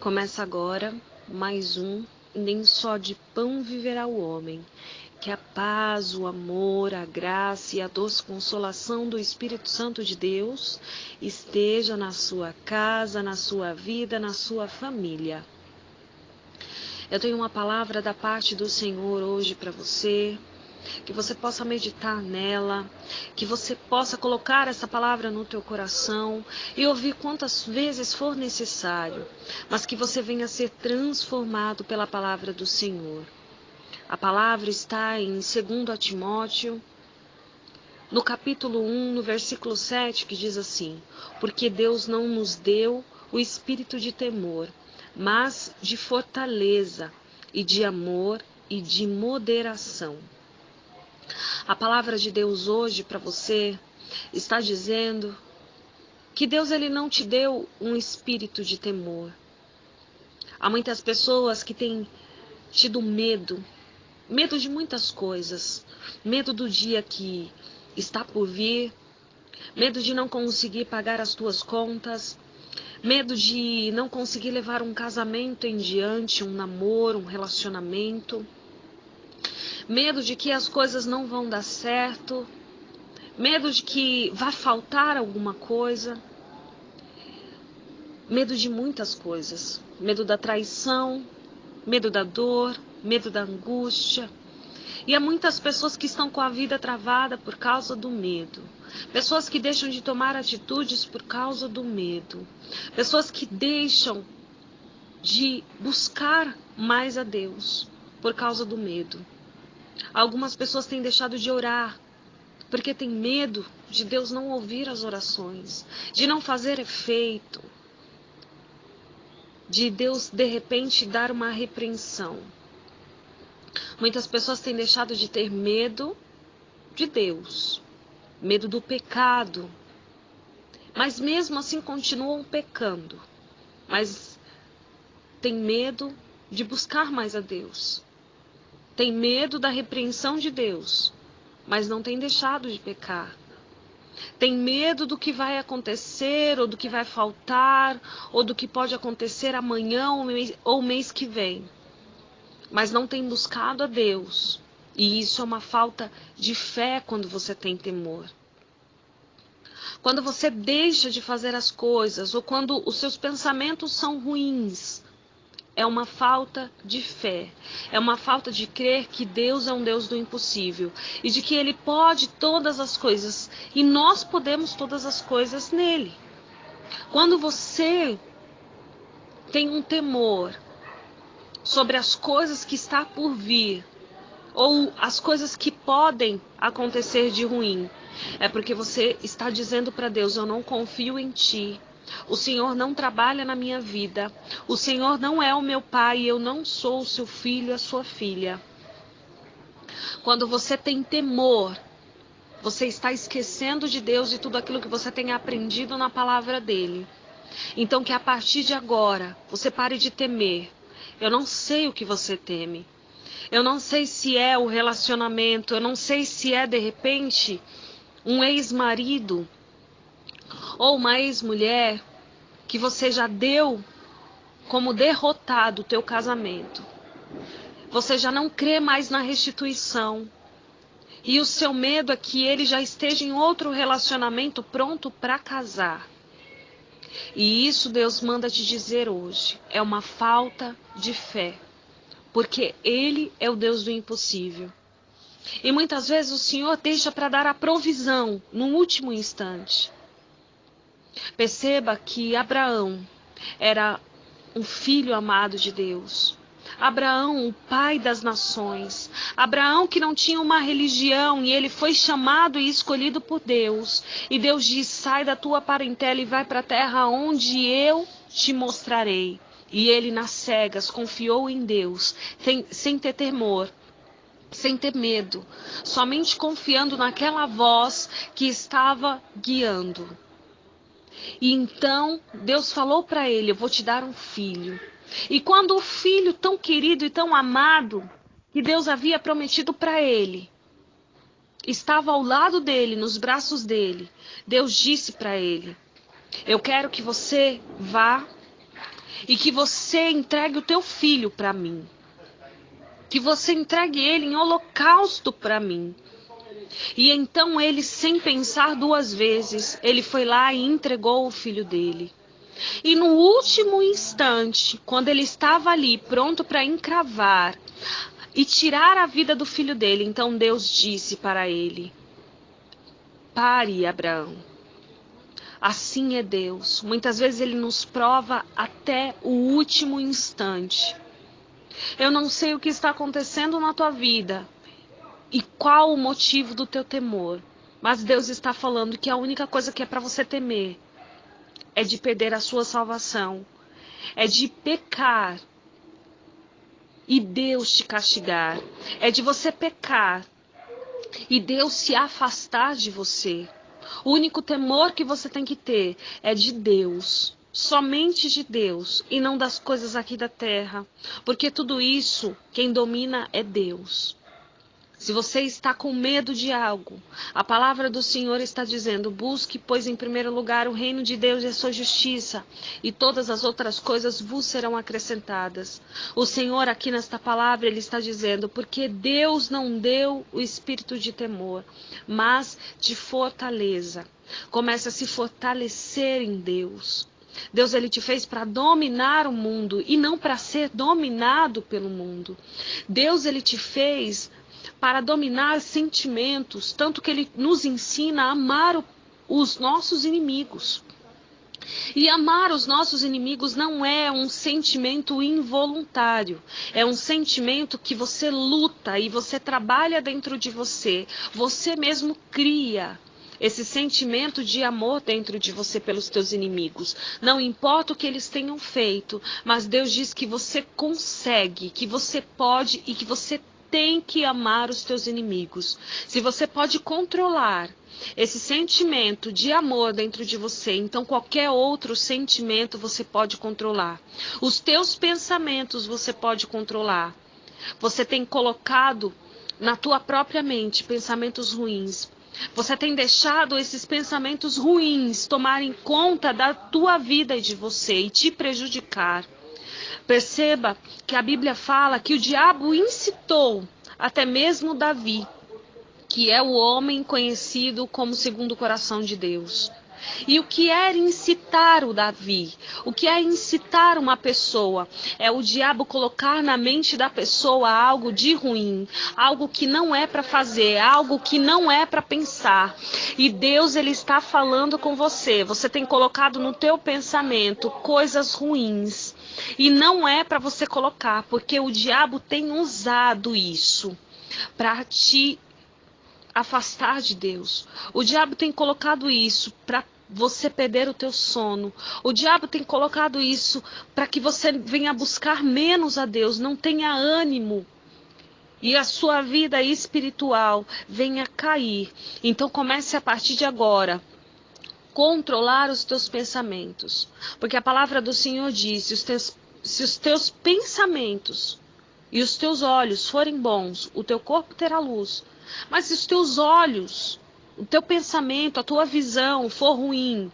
Começa agora mais um Nem Só de Pão Viverá o Homem. Que a paz, o amor, a graça e a doce consolação do Espírito Santo de Deus esteja na sua casa, na sua vida, na sua família. Eu tenho uma palavra da parte do Senhor hoje para você, que você possa meditar nela, que você possa colocar essa palavra no teu coração e ouvir quantas vezes for necessário, mas que você venha a ser transformado pela palavra do Senhor. A palavra está em 2 Timóteo, no capítulo 1, no versículo 7, que diz assim: porque Deus não nos deu o espírito de temor, mas de fortaleza e de amor e de moderação. A palavra de Deus hoje para você está dizendo que Deus ele não te deu um espírito de temor. Há muitas pessoas que têm tido medo de muitas coisas, medo do dia que está por vir, medo de não conseguir pagar as tuas contas, medo de não conseguir levar um casamento em diante, um namoro, um relacionamento, medo de que as coisas não vão dar certo, medo de que vai faltar alguma coisa, medo de muitas coisas, medo da traição, medo da dor, medo da angústia. E há muitas pessoas que estão com a vida travada por causa do medo. Pessoas que deixam de tomar atitudes por causa do medo. Pessoas que deixam de buscar mais a Deus por causa do medo. Algumas pessoas têm deixado de orar porque têm medo de Deus não ouvir as orações, de não fazer efeito, de Deus de repente dar uma repreensão. Muitas pessoas têm deixado de ter medo de Deus, medo do pecado, mas mesmo assim continuam pecando, mas têm medo de buscar mais a Deus, têm medo da repreensão de Deus, mas não têm deixado de pecar. Tem medo do que vai acontecer, ou do que vai faltar, ou do que pode acontecer amanhã ou mês que vem, mas não tem buscado a Deus. E isso é uma falta de fé quando você tem temor. Quando você deixa de fazer as coisas, ou quando os seus pensamentos são ruins, é uma falta de fé. É uma falta de crer que Deus é um Deus do impossível. E de que Ele pode todas as coisas. E nós podemos todas as coisas nele. Quando você tem um temor sobre as coisas que está por vir, ou as coisas que podem acontecer de ruim, é porque você está dizendo para Deus: eu não confio em ti. O Senhor não trabalha na minha vida. O Senhor não é o meu pai. Eu não sou o seu filho, a sua filha. Quando você tem temor, você está esquecendo de Deus e tudo aquilo que você tem aprendido na palavra dele. Então que a partir de agora você pare de temer. Eu não sei o que você teme. Eu não sei se é o relacionamento. Eu não sei se é de repente um ex-marido ou uma ex-mulher que você já deu como derrotado o teu casamento. Você já não crê mais na restituição. E o seu medo é que ele já esteja em outro relacionamento pronto para casar. E isso Deus manda te dizer hoje. É uma falta de fé. Porque Ele é o Deus do impossível. E muitas vezes o Senhor deixa para dar a provisão no último instante. Perceba que Abraão era um filho amado de Deus. Abraão, o pai das nações. Abraão que não tinha uma religião e ele foi chamado e escolhido por Deus. E Deus diz: sai da tua parentela e vai para a terra onde eu te mostrarei. E ele nas cegas confiou em Deus, sem ter temor, sem ter medo, somente confiando naquela voz que estava guiando. E então Deus falou para ele: eu vou te dar um filho. E quando o filho tão querido e tão amado, que Deus havia prometido para ele, estava ao lado dele, nos braços dele, Deus disse para ele: eu quero que você vá e que você entregue o teu filho para mim. Que você entregue ele em holocausto para mim. E então ele, sem pensar duas vezes, ele foi lá e entregou o filho dele. E no último instante, quando ele estava ali pronto para encravar e tirar a vida do filho dele, então Deus disse para ele: pare, Abraão. Assim é Deus. Muitas vezes ele nos prova até o último instante. Eu não sei o que está acontecendo na tua vida e qual o motivo do teu temor, mas Deus está falando que a única coisa que é para você temer é de perder a sua salvação, é de pecar e Deus te castigar, é de você pecar e Deus se afastar de você. O único temor que você tem que ter é de Deus, somente de Deus e não das coisas aqui da terra, porque tudo isso quem domina é Deus. Se você está com medo de algo, a palavra do Senhor está dizendo: busque, pois, em primeiro lugar o reino de Deus e a sua justiça, e todas as outras coisas vos serão acrescentadas. O Senhor aqui nesta palavra, Ele está dizendo: porque Deus não deu o espírito de temor, mas de fortaleza. Comece a se fortalecer em Deus. Deus, Ele te fez para dominar o mundo e não para ser dominado pelo mundo. Deus, Ele te fez para dominar sentimentos, tanto que Ele nos ensina a amar os nossos inimigos. E amar os nossos inimigos não é um sentimento involuntário, é um sentimento que você luta e você trabalha dentro de você. Você mesmo cria esse sentimento de amor dentro de você pelos teus inimigos. Não importa o que eles tenham feito, mas Deus diz que você consegue, que você pode e que você tem que amar os teus inimigos. Se você pode controlar esse sentimento de amor dentro de você, então qualquer outro sentimento você pode controlar. Os teus pensamentos você pode controlar. Você tem colocado na tua própria mente pensamentos ruins. Você tem deixado esses pensamentos ruins tomarem conta da tua vida e de você e te prejudicar. Perceba que a Bíblia fala que o diabo incitou até mesmo Davi, que é o homem conhecido como segundo o coração de Deus. E o que é incitar o Davi? O que é incitar uma pessoa? É o diabo colocar na mente da pessoa algo de ruim, algo que não é para fazer, algo que não é para pensar. E Deus, Ele está falando com você. Você tem colocado no teu pensamento coisas ruins. E não é para você colocar, porque o diabo tem usado isso para te afastar de Deus. O diabo tem colocado isso para você perder o teu sono. O diabo tem colocado isso para que você venha buscar menos a Deus, não tenha ânimo. E a sua vida espiritual venha cair. Então comece a partir de agora controlar os teus pensamentos. Porque a palavra do Senhor diz: se os teus pensamentos e os teus olhos forem bons, o teu corpo terá luz. Mas se os teus olhos, o teu pensamento, a tua visão for ruim,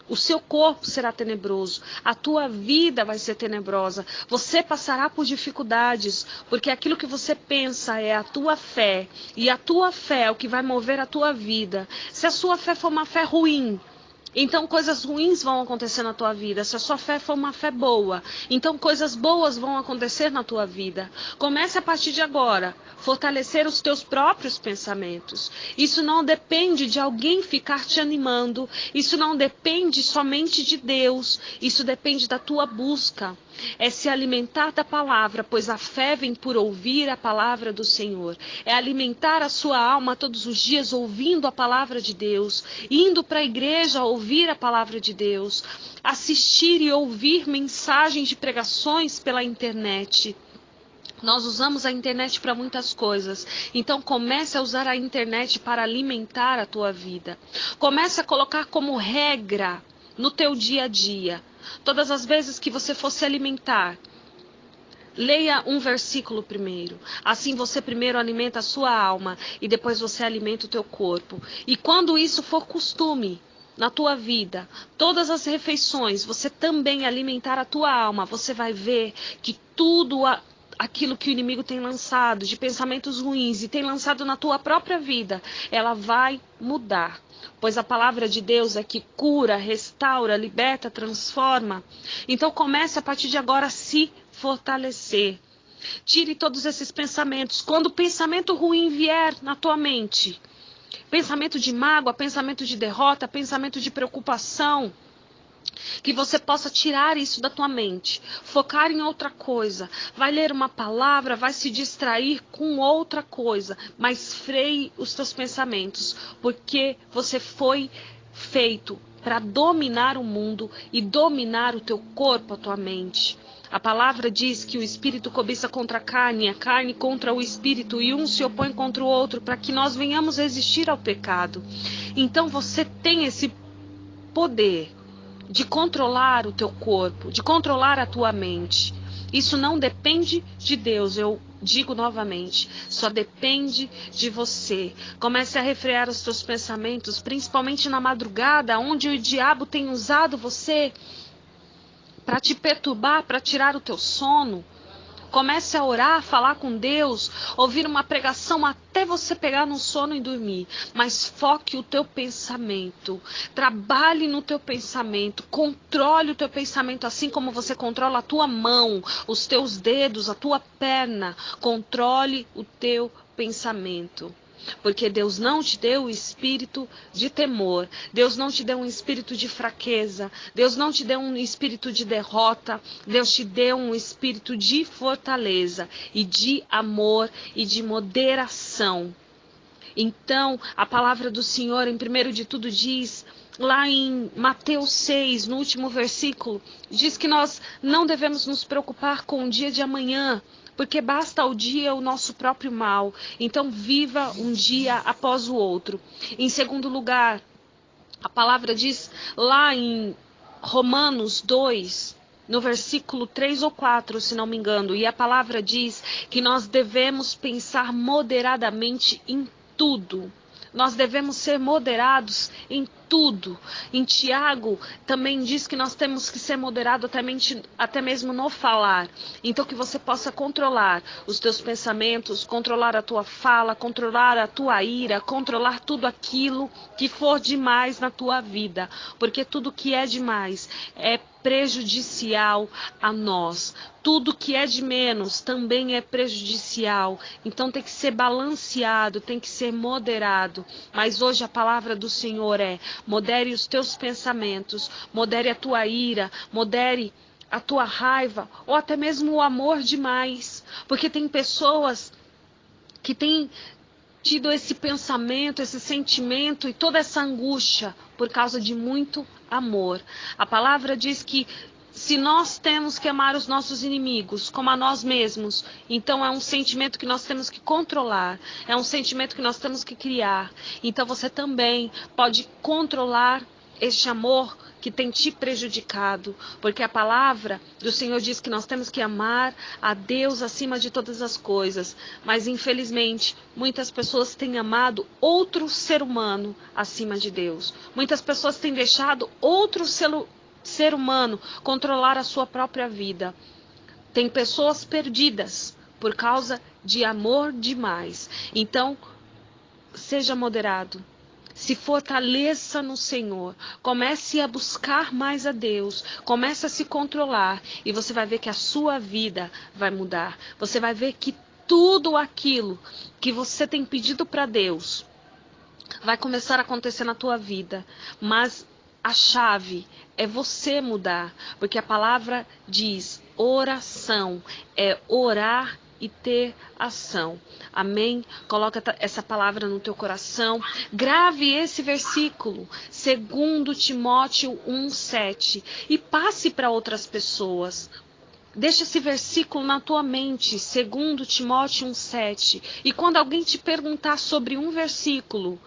o seu corpo será tenebroso, a tua vida vai ser tenebrosa, você passará por dificuldades, porque aquilo que você pensa é a tua fé, e a tua fé é o que vai mover a tua vida. Se a sua fé for uma fé ruim, então coisas ruins vão acontecer na tua vida. Se a sua fé for uma fé boa, então coisas boas vão acontecer na tua vida. Comece a partir de agora fortalecer os teus próprios pensamentos. Isso não depende de alguém ficar te animando. Isso não depende somente de Deus. Isso depende da tua busca. É se alimentar da palavra, pois a fé vem por ouvir a palavra do Senhor. É alimentar a sua alma todos os dias ouvindo a palavra de Deus, indo para a igreja ouvir a palavra de Deus, assistir e ouvir mensagens de pregações pela internet. Nós usamos a internet para muitas coisas, então comece a usar a internet para alimentar a tua vida. Comece a colocar como regra no teu dia a dia. Todas as vezes que você for se alimentar, leia um versículo primeiro. Assim você primeiro alimenta a sua alma e depois você alimenta o teu corpo. E quando isso for costume, na tua vida, todas as refeições, você também alimentar a tua alma, você vai ver que tudo aquilo que o inimigo tem lançado, de pensamentos ruins, e tem lançado na tua própria vida, ela vai mudar. Pois a palavra de Deus é que cura, restaura, liberta, transforma. Então comece a partir de agora a se fortalecer. Tire todos esses pensamentos. Quando o pensamento ruim vier na tua mente, pensamento de mágoa, pensamento de derrota, pensamento de preocupação, que você possa tirar isso da tua mente, focar em outra coisa, vai ler uma palavra, vai se distrair com outra coisa, mas freie os teus pensamentos, porque você foi feito para dominar o mundo e dominar o teu corpo, a tua mente. A palavra diz que o espírito cobiça contra a carne contra o espírito, e um se opõe contra o outro, para que nós venhamos resistir ao pecado. Então você tem esse poder de controlar o teu corpo, de controlar a tua mente. Isso não depende de Deus, eu digo novamente, só depende de você. Comece a refrear os teus pensamentos, principalmente na madrugada, onde o diabo tem usado você para te perturbar, para tirar o teu sono. Comece a orar, falar com Deus, ouvir uma pregação até você pegar no sono e dormir. Mas foque o teu pensamento. Trabalhe no teu pensamento. Controle o teu pensamento assim como você controla a tua mão, os teus dedos, a tua perna. Controle o teu pensamento. Porque Deus não te deu o espírito de temor. Deus não te deu um espírito de fraqueza. Deus não te deu um espírito de derrota. Deus te deu um espírito de fortaleza e de amor e de moderação. Então, a palavra do Senhor, em primeiro de tudo, diz, lá em Mateus 6, no último versículo, diz que nós não devemos nos preocupar com o dia de amanhã, porque basta ao dia o nosso próprio mal. Então viva um dia após o outro. Em segundo lugar, a palavra diz lá em Romanos 2, no versículo 3 ou 4, se não me engano, e a palavra diz que nós devemos pensar moderadamente em tudo. Nós devemos ser moderados em tudo. Em Tiago também diz que nós temos que ser moderados até mesmo no falar. Então que você possa controlar os teus pensamentos, controlar a tua fala, controlar a tua ira, controlar tudo aquilo que for demais na tua vida. Porque tudo que é demais é prejudicial a nós. Tudo que é de menos também é prejudicial. Então tem que ser balanceado, tem que ser moderado. Mas hoje a palavra do Senhor é: modere os teus pensamentos, modere a tua ira, modere a tua raiva, ou até mesmo o amor demais. Porque tem pessoas que têm tido esse pensamento, esse sentimento e toda essa angústia por causa de muito amor. A palavra diz que se nós temos que amar os nossos inimigos como a nós mesmos, então é um sentimento que nós temos que controlar, é um sentimento que nós temos que criar. Então você também pode controlar este amor que tem te prejudicado, porque a palavra do Senhor diz que nós temos que amar a Deus acima de todas as coisas, mas infelizmente muitas pessoas têm amado outro ser humano acima de Deus. Muitas pessoas têm deixado outro ser humano controlar a sua própria vida. Tem pessoas perdidas por causa de amor demais. Então, seja moderado. Se fortaleça no Senhor, comece a buscar mais a Deus, comece a se controlar e você vai ver que a sua vida vai mudar. Você vai ver que tudo aquilo que você tem pedido para Deus vai começar a acontecer na tua vida, mas a chave é você mudar, porque a palavra diz: oração é orar e ter ação. Amém? Coloca essa palavra no teu coração. Grave esse versículo, 2 Timóteo 1:7, e passe para outras pessoas. Deixa esse versículo na tua mente, 2 Timóteo 1:7. E quando alguém te perguntar sobre um versículo,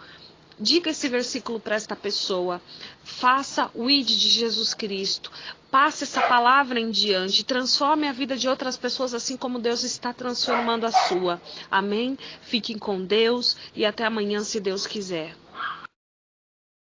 diga esse versículo para esta pessoa. Faça o ID de Jesus Cristo. Passe essa palavra em diante. Transforme a vida de outras pessoas assim como Deus está transformando a sua. Amém? Fiquem com Deus e até amanhã, se Deus quiser.